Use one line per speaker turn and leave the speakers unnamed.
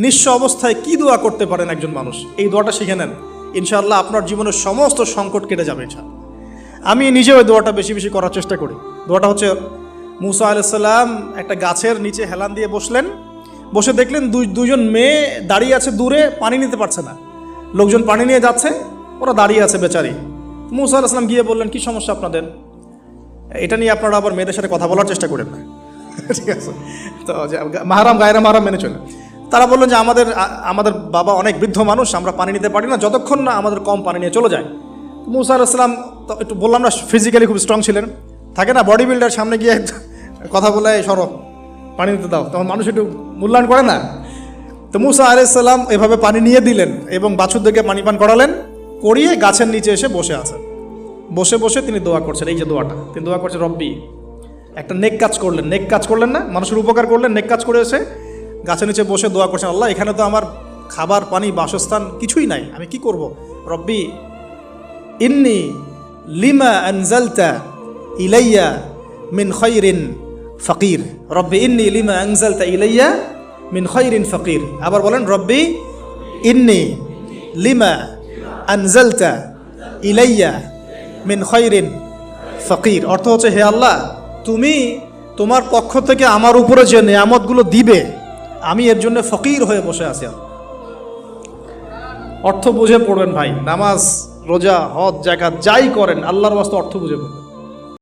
নিঃস্ব অবস্থায় কি দোয়া করতে পারেন একজন মানুষ, এই দোয়াটা শিখে নেন, ইনশাআল্লাহ আপনার জীবনের সমস্ত সংকট কেটে যাবে ইনশাআল্লাহ। আমি নিজেও ওই দোয়াটা বেশি বেশি করার চেষ্টা করি। দোয়াটা হচ্ছে, মুসা আলাইহিস সালাম একটা গাছের নিচে হেলান দিয়ে বসলেন, বসে দেখলেন দুইজন মেয়ে দাঁড়িয়ে আছে দূরে, পানি নিতে পারছে না, লোকজন পানি নিয়ে যাচ্ছে, ওরা দাঁড়িয়ে আছে বেচারি। মুসা আলাইহিস সালাম গিয়ে বললেন, কি সমস্যা আপনাদের? এটা নিয়ে আপনারা আবার মেয়েদের সাথে কথা বলার চেষ্টা করেন না, ঠিক আছে? তো মাহারাম গায়রা মাহারাম মেনে চলে। তারা বললেন যে আমাদের বাবা অনেক বৃদ্ধ মানুষ, আমরা পানি নিতে পারি না যতক্ষণ না আমাদের কম পানি নিয়ে চলে যায়। মুসা আলাইহিস সালাম তো একটু বললাম না, ফিজিক্যালি খুব স্ট্রং ছিলেন, থাকে না বডি বিল্ডার, সামনে গিয়ে কথা বলে সরো পানি নিতে দাও, তখন মানুষ একটু মূল্যায়ন করে না। তো মুসা আলাইহিস সালাম এভাবে পানি নিয়ে দিলেন এবং বাছুরদেরকে পানি পান করালেন, করিয়ে গাছের নিচে এসে বসে আছেন। বসে বসে তিনি দোয়া করছেন, এই যে দোয়াটা তিনি দোয়া করছেন, রব্বি, একটা নেক কাজ করলেন, নেক কাজ করলেন না, মানুষের উপকার করলেন, নেক কাজ করে এসে গাছের নিচে বসে দোয়া করছেন, আল্লাহ এখানে তো আমার খাবার পানি বাসস্থান কিছুই নাই, আমি কি করব? রব্বি ইন্নি লিমা আনজালতা ইলাইয়া মিন খায়রিন ফাকির, রব্বি ইন্নি লিমা আনজালতা ইলাইয়া মিন খায়রিন ফাকির। আবার বলেন, রব্বি ইন্নি লিমা আনজালতা ইলাইয়া মিন খায়রিন ফাকির। অর্থ হচ্ছে, হে আল্লাহ, তুমি তোমার পক্ষ থেকে আমার উপরে যে নিয়ামতগুলো দিবে, আমি এর জন্য ফকির হয়ে বসে আছি। অর্থ বুঝে পড়বেন ভাই, নামাজ রোজা হজ জাকাত যাই করেন আল্লাহর ওয়াস্তে অর্থ বুঝে পড়বেন।